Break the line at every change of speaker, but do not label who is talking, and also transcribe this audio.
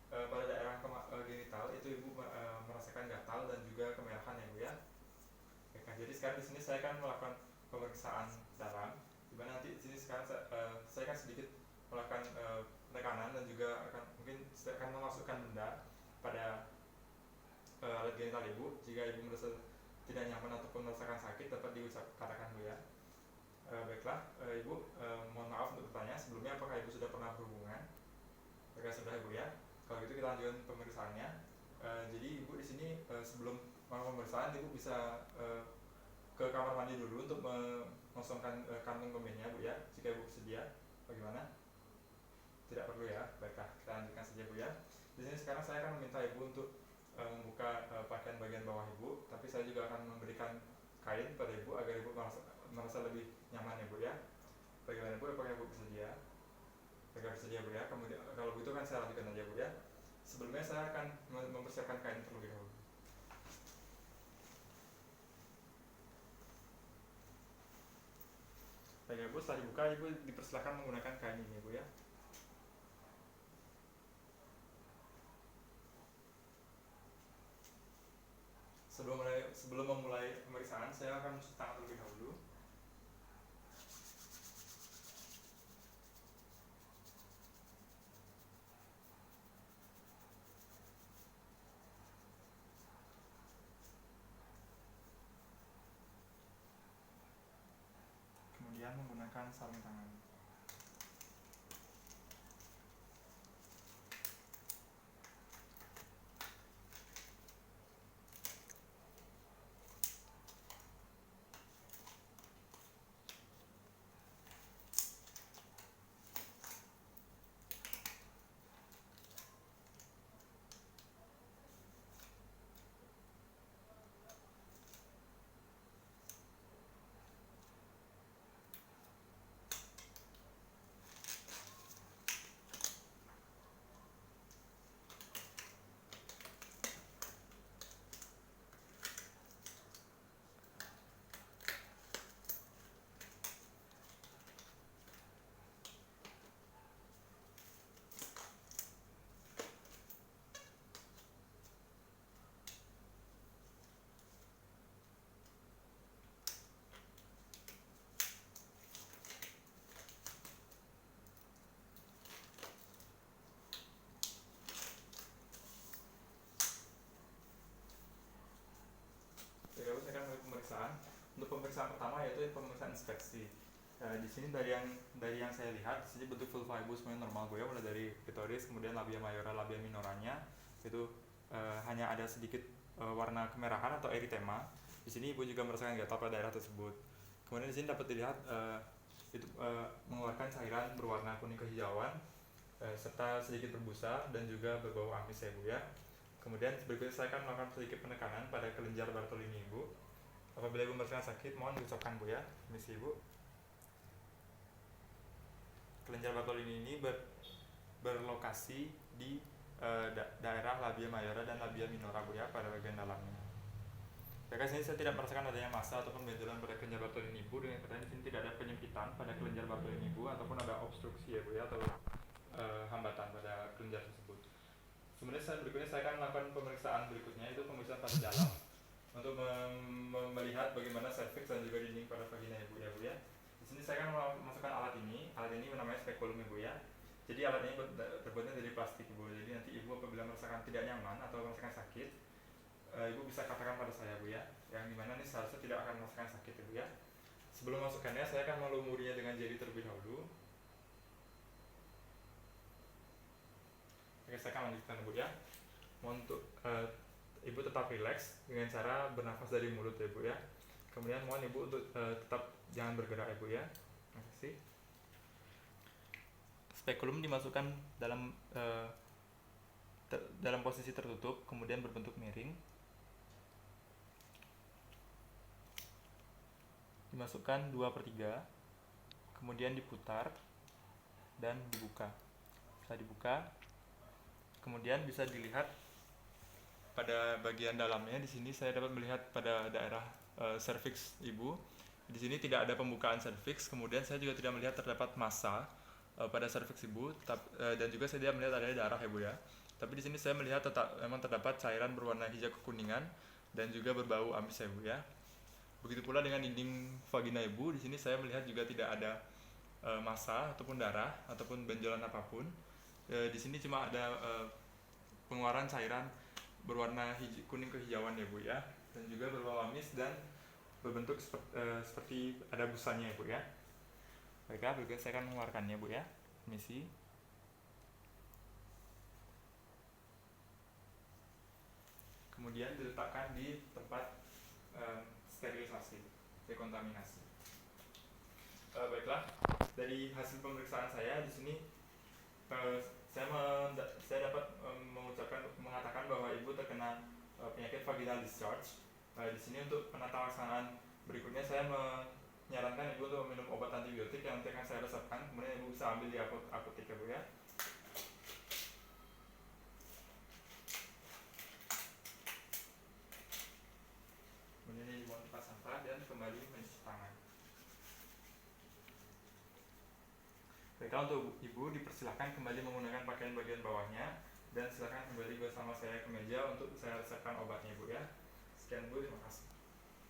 pada daerah genital itu ibu merasakan gatal dan juga kemerahan ya bu ya. Oke, jadi sekarang di sini saya akan melakukan pemeriksaan dalam, di mana nanti di sini sekarang saya akan sedikit melakukan penekanan dan juga mungkin saya akan memasukkan benda pada alat genital ibu. Jika ibu merasa tidak nyaman ataupun merasakan sakit dapat katakan bu ya. Baiklah, ibu, mohon maaf untuk bertanya sebelumnya, apakah ibu sudah pernah berhubungan? Apakah sudah ibu ya? Kalau gitu kita lanjutkan pemeriksaannya. Jadi ibu di sini sebelum melakukan pemeriksaan ibu bisa ke kamar mandi dulu untuk mengosongkan kantong kemihnya bu ya, jika ibu bersedia. Bagaimana? Tidak perlu ya. Baiklah, kita lanjutkan saja bu ya. Di sini sekarang saya akan meminta ibu untuk membuka pakaian bagian bawah ibu, tapi saya juga akan memberikan kain pada ibu agar ibu merasa lebih nyaman ya bu ya. Bagaimana bu? Apakah ibu bersedia? Apakah bersedia bu ya? Kemudian kalau begitu kan saya lanjutkan saja bu ya. Sebelumnya saya akan mempersiapkan kain terlebih dahulu. Baik ya bu, setelah dibuka ibu dipersilakan menggunakan kain ini bu ya. Sebelum memulai pemeriksaan, saya akan mencuci tangan terlebih dahulu. Kemudian menggunakan sarung tangan. Saya akan mulai pemeriksaan. Untuk pemeriksaan pertama yaitu pemeriksaan inspeksi. Di sini dari yang saya lihat, di sini bentuk vulva ibu semuanya normal bu ya, mulai dari klitoris, kemudian labia mayora, labia minoranya itu hanya ada sedikit warna kemerahan atau eritema. Di sini ibu juga merasakan gatal pada daerah tersebut. Kemudian di sini dapat dilihat itu mengeluarkan cairan berwarna kuning kehijauan serta sedikit berbusa dan juga berbau amis ya bu ya. Kemudian berikutnya saya akan melakukan sedikit penekanan pada kelenjar Bartolini ibu. Apabila ibu merasakan sakit, mohon diucapkan bu ya. Permisi ibu. Kelenjar Bartolini ini berlokasi di daerah labia mayora dan labia minora bu ya, pada bagian dalamnya. Pada sini saya tidak merasakan adanya massa ataupun benjolan pada kelenjar Bartolini ibu. Dengan kata di sini tidak ada penyempitan pada kelenjar Bartolini ibu ataupun ada obstruksi ya bu ya, atau hambatan pada kelenjar tersebut. Kemudian berikutnya saya akan melakukan pemeriksaan berikutnya, itu pemeriksaan pada dalam untuk melihat bagaimana serviks dan juga dinding pada vagina ibu ya bu ya. Di sini saya akan memasukkan alat ini namanya spekulum ibu ya. Jadi alat ini terbuatnya dari plastik ibu. Jadi nanti ibu apabila merasakan tidak nyaman atau merasakan sakit, ibu bisa katakan pada saya bu ya. Yang dimana ini seharusnya tidak akan merasakan sakit ibu ya. Sebelum masukkannya saya akan melumurinya dengan jari terlebih dahulu. Oke, saya akan lanjutkan bu ya. Mohon untuk ibu tetap rileks dengan cara bernafas dari mulut ya bu ya. Kemudian mohon ibu untuk tetap jangan bergerak ya bu ya. Terima kasih. Spekulum dimasukkan dalam posisi tertutup, kemudian berbentuk miring. Dimasukkan 2/3, kemudian diputar dan dibuka. Setelah dibuka, kemudian bisa dilihat pada bagian dalamnya. Di sini saya dapat melihat pada daerah serviks ibu. Di sini tidak ada pembukaan serviks. Kemudian saya juga tidak melihat terdapat massa pada serviks ibu, dan juga saya tidak melihat adanya darah ya bu ya. Tapi di sini saya melihat memang terdapat cairan berwarna hijau kekuningan dan juga berbau amis ya Bu ya. Begitu pula dengan dinding vagina Ibu, di sini saya melihat juga tidak ada massa ataupun darah ataupun benjolan apapun. Di sini cuma ada pengeluaran cairan berwarna kuning kehijauan ya Bu ya, dan juga berbau amis dan berbentuk seperti ada busanya ya Bu ya. Baiklah, berikutnya saya akan mengeluarkannya Bu ya. Permisi. Kemudian diletakkan di tempat sterilisasi, dekontaminasi. Baiklah, dari hasil pemeriksaan saya di sini saya dapat mengatakan bahwa ibu terkena penyakit vaginal discharge. Di sini untuk penata laksanaan berikutnya saya menyarankan ibu untuk meminum obat antibiotik yang nanti akan saya resepkan, kemudian ibu bisa ambil di apotek ya Bu ya. Kemudian ini dibuang tempat sampah dan kembali mencuci tangan. Baiklah, untuk ibu dipersilahkan kembali menggunakan pakaian bagian bawahnya dan silakan kembali bersama saya ke meja untuk saya resepkan obatnya Bu ya. Sekian Bu, terima kasih.